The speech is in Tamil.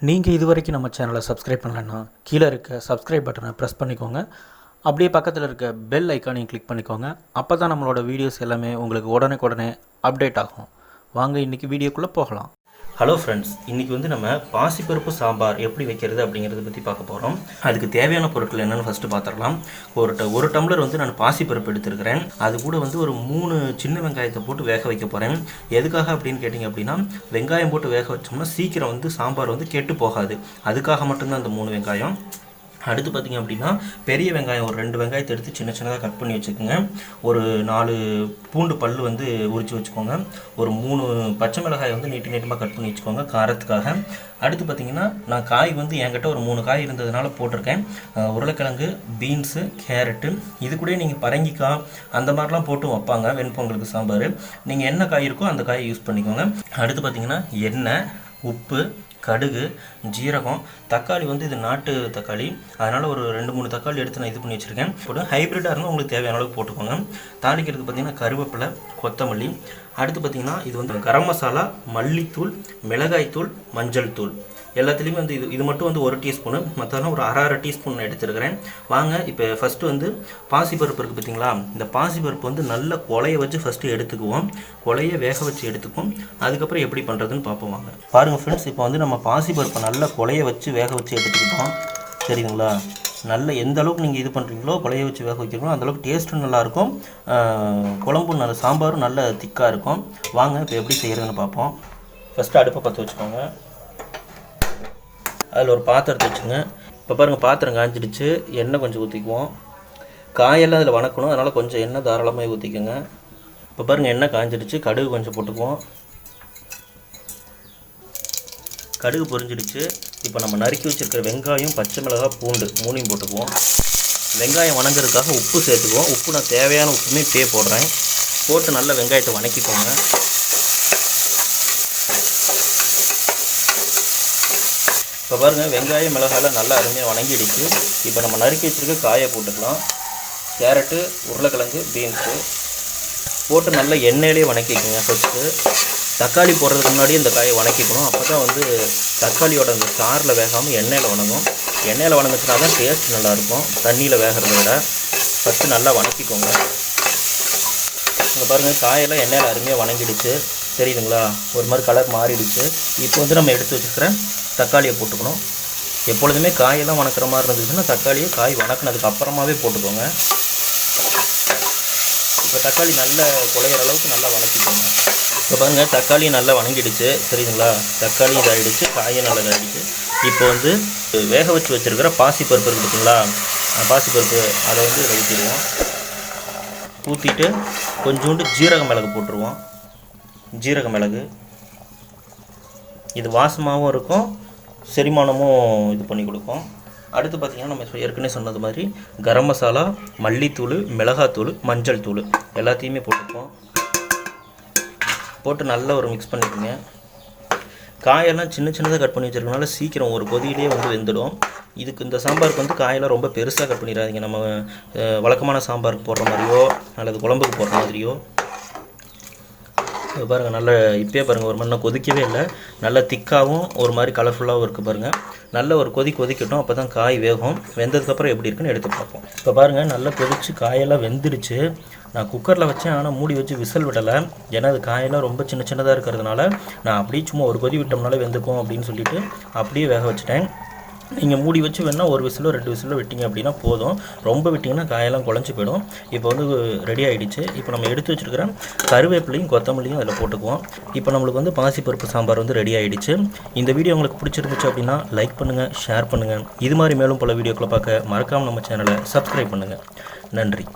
நீங்கள் இதுவரைக்கும் நம்ம சேனலை சப்ஸ்கிரைப் பண்ணலைன்னா கீழே இருக்க சப்ஸ்கிரைப் பட்டனை ப்ரெஸ் பண்ணிக்கோங்க. அப்படியே பக்கத்தில் இருக்க பெல் ஐக்கானையும் கிளிக் பண்ணிக்கோங்க. அப்போ தான் நம்மளோட வீடியோஸ் எல்லாமே உங்களுக்கு உடனே அப்டேட் ஆகும். வாங்க இன்றைக்கி வீடியோக்குள்ளே போகலாம். ஹலோ ஃப்ரெண்ட்ஸ், இன்றைக்கி நம்ம பாசிப்பருப்பு சாம்பார் எப்படி வைக்கிறது அப்படிங்கிறத பற்றி பார்க்க போகிறோம். அதுக்கு தேவையான பொருட்கள் என்னென்னு ஃபஸ்ட்டு பார்த்துடலாம். ஒரு டம்ளர் நான் பாசிப்பருப்பு எடுத்துருக்கிறேன். அது கூட ஒரு 3 சின்ன வெங்காயத்தை போட்டு வேக வைக்க போகிறேன். எதுக்காக அப்படின்னு கேட்டிங்க அப்படின்னா, வெங்காயம் போட்டு வேக வச்சோம்னா சீக்கிரம் சாம்பார் கெட்டு போகாது. அதுக்காக மட்டும்தான் அந்த 3 வெங்காயம். அடுத்து பார்த்திங்க அப்படின்னா, பெரிய வெங்காயம் ஒரு 2 வெங்காயத்தை எடுத்து சின்னதாக கட் பண்ணி வச்சுக்கோங்க. ஒரு 4 பூண்டு பல் உரித்து வச்சுக்கோங்க. ஒரு 3 பச்சை மிளகாய் நீட்டமாக கட் பண்ணி வச்சுக்கோங்க காரத்துக்காக. அடுத்து பார்த்திங்கன்னா, நான் காய் என்கிட்ட ஒரு 3 காய் இருந்ததுனால போட்டிருக்கேன். உருளைக்கிழங்கு, பீன்ஸு, கேரட்டு, இது கூட நீங்கள் பரங்கிக்காய் அந்த மாதிரிலாம் போட்டு வைப்பாங்க வெண்பொங்கலுக்கு சாம்பார். நீங்கள் என்ன காய் இருக்கோ அந்த காயை யூஸ் பண்ணிக்கோங்க. அடுத்து பார்த்திங்கன்னா, எண்ணெய், உப்பு, கடுகு, ஜீரகம், தக்காளி இது நாட்டு தக்காளி, அதனால் ஒரு 2-3 தக்காளி எடுத்து நான் இது பண்ணி வச்சுருக்கேன். போட்டு ஹைப்ரிட்டாக இருந்தால் உங்களுக்கு தேவையான அளவுக்கு போட்டுக்கோங்க. தாளிக்கிறதுக்கு பார்த்திங்கன்னா கருவேப்பிலை, கொத்தமல்லி. அடுத்து பார்த்திங்கன்னா, இது கரம் மசாலா, மல்லித்தூள், மிளகாய்த்தூள், மஞ்சள் தூள் எல்லாத்துலேயுமே இது மட்டும் 1 டீஸ்பூனு, மற்றெல்லாம் ஒரு அரை டீஸ்பூன் எடுத்துருக்கிறேன். வாங்க இப்போ ஃபஸ்ட்டு பாசிப்பருப்பு இருக்குது பார்த்திங்களா, இந்த பாசிப்பருப்பு நல்ல கொலையை வச்சு ஃபஸ்ட்டு எடுத்துக்குவோம். கொலையை வேக வச்சு எடுத்துக்குவோம். அதுக்கப்புறம் எப்படி பண்ணுறதுன்னு பார்ப்போம். வாங்க பாருங்கள் ஃப்ரெண்ட்ஸ், இப்போ நம்ம பாசிப்பருப்பை நல்ல கொலையை வச்சு வேக வச்சு எடுத்துக்கிட்டோம். சரிங்களா? நல்ல எந்த அளவுக்கு நீங்கள் இது பண்ணுறீங்களோ, கொலையை வச்சு வேக வைக்கிறீங்களோ அந்தளவுக்கு டேஸ்ட்டும் நல்லாயிருக்கும், குழம்பும் நல்ல சாம்பாரும் நல்ல திக்காக இருக்கும். வாங்க இப்போ எப்படி செய்கிறதுன்னு பார்ப்போம். ஃபஸ்ட்டு அடுப்பை பற்ற வச்சுக்கோங்க. அதில் ஒரு பாத்திரத்தை வச்சுங்க. இப்போ பாருங்கள், பாத்திரம் காய்ஞ்சிடுச்சு. எண்ணெய் கொஞ்சம் ஊற்றிக்குவோம். காயெல்லாம் அதில் வணக்கணும், அதனால் கொஞ்சம் எண்ணெய் தாராளமாக ஊற்றிக்கோங்க. இப்போ பாருங்கள், எண்ணெய் காய்ஞ்சிடுச்சு. கடுகு கொஞ்சம் போட்டுக்குவோம். கடுகு பொரிஞ்சிடுச்சு. இப்போ நம்ம நறுக்கி வச்சுருக்கிற வெங்காயம், பச்சை மிளகாய், பூண்டு 3 போட்டுக்குவோம். வெங்காயம் வணங்குறதுக்காக உப்பு சேர்த்துக்குவோம். உப்பு நான் தேவையான உப்புமே போடுறேன். போட்டு நல்லா வெங்காயத்தை வணக்கிக்கோங்க. இப்போ பாருங்கள், வெங்காயம் மிளகாயெல்லாம் நல்லா அருமையாக வணங்கிடுச்சு. இப்போ நம்ம நறுக்கி வச்சுருக்க காயை போட்டுக்கலாம். கேரட்டு, உருளைக்கிழங்கு, பீன்ஸு போட்டு நல்லா எண்ணெயிலே வணக்கிக்கோங்க. ஃபஸ்ட்டு தக்காளி போடுறதுக்கு முன்னாடி இந்த காயை வணக்கிக்கணும். அப்போ தான் தக்காளியோட அந்த சாரில் வேகாமல் எண்ணெயில் வணங்கும். எண்ணெயில் வணங்குச்சுனா தான் டேஸ்ட் நல்லாயிருக்கும், தண்ணியில் வேகிறத விட. ஃபஸ்ட்டு நல்லா வணக்கிக்கோங்க. இங்கே பாருங்கள், காயெல்லாம் எண்ணெயில் அருமையாக வணங்கிடுச்சு. தெரியுதுங்களா? ஒரு மாதிரி கலர் மாறிடுச்சு. இப்போ நம்ம எடுத்து வச்சுருக்கிறேன் தக்காளியை போட்டுக்கணும். எப்பொழுதுமே காயெல்லாம் வணக்கிற மாதிரி இருந்துச்சுன்னா தக்காளியை காய் வணக்கினதுக்கு அப்புறமாவே போட்டுக்கோங்க. இப்போ தக்காளி நல்லா குழையிற அளவுக்கு நல்லா வணக்கிக்கோங்க. இப்போ பாருங்கள், தக்காளி நல்லா வணங்கிடுச்சு. சரிங்களா? தக்காளி இதாகிடுச்சு, காயும் நல்லா இதாகிடுச்சு. இப்போ வேக வச்சு வச்சுருக்கிற பாசிப்பருப்பு இருக்குது பார்த்தீங்களா, பாசிப்பருப்பு அதை இதில் ஊற்றிடுவோம். ஊற்றிட்டு கொஞ்சோண்டு ஜீரக மிளகு போட்டுருவோம். ஜீரக மிளகு இது வாசமாகவும் இருக்கும், செரிமானமும் இது பண்ணி கொடுக்கும். அடுத்து பார்த்திங்கன்னா, நம்ம ஏற்கனவே சொன்னது மாதிரி கரம் மசாலா, மல்லித்தூள், மிளகாத்தூள், மஞ்சள் தூள் எல்லாத்தையுமே போட்டுப்போம். போட்டு நல்லா ஒரு மிக்ஸ் பண்ணிக்கோங்க. காயெல்லாம் சின்னதாக கட் பண்ணி வச்சுருக்கனால சீக்கிரம் ஒரு கொதியிலே வெந்துடும். இந்த சாம்பாருக்கு காயெல்லாம் ரொம்ப பெருசாக கட் பண்ணிடாதீங்க. நம்ம வழக்கமான சாம்பாருக்கு போடுற மாதிரியோ அல்லது குழம்புக்கு போடுற மாதிரியோ. பாருங்கள், நல்ல இப்போயே பாருங்கள், ஒரு மாதிரி கொதிக்கவே இல்லை, நல்லா திக்காகவும் ஒரு மாதிரி கலர்ஃபுல்லாகவும் இருக்குது. பாருங்கள், நல்ல ஒரு கொதிக்கட்டும், அப்போ தான் காய் வேகும். வெந்ததுக்கப்புறம் எப்படி இருக்குன்னு எடுத்து பார்ப்போம். இப்போ பாருங்கள், நல்லா கொதிச்சு காயெல்லாம் வெந்துடுச்சு. நான் குக்கரில் வச்சேன், ஆனால் மூடி வச்சு விசில் விடலை. ஏன்னா அது காயெல்லாம் ரொம்ப சின்னதாக இருக்கிறதுனால நான் அப்படியே சும்மா ஒரு கொதி விட்டோம்னாலே வெந்துக்கும் அப்படின்னு சொல்லிட்டு அப்படியே வேக வச்சுட்டேன். நீங்கள் மூடி வச்சு வேணால் 1 விசிலோ 2 விசிலோ விட்டிங்க அப்படின்னா போதும். ரொம்ப விட்டிங்கன்னா காயெல்லாம் குழஞ்சி போயிடும். இப்போ ரெடி ஆகிடுச்சு. இப்போ நம்ம எடுத்து வச்சுருக்கிற கருவேப்பிலையும் கொத்தமல்லியும் அதில் போட்டுக்குவோம். இப்போ நம்மளுக்கு பாசிப்பருப்பு சாம்பார் ரெடி ஆகிடுச்சு. இந்த வீடியோ உங்களுக்கு பிடிச்சிருந்துச்சு அப்படின்னா லைக் பண்ணுங்கள், ஷேர் பண்ணுங்கள். இது மாதிரி மேலும் பல வீடியோக்களை பார்க்க மறக்காமல் நம்ம சேனலை சப்ஸ்கிரைப் பண்ணுங்கள். நன்றி.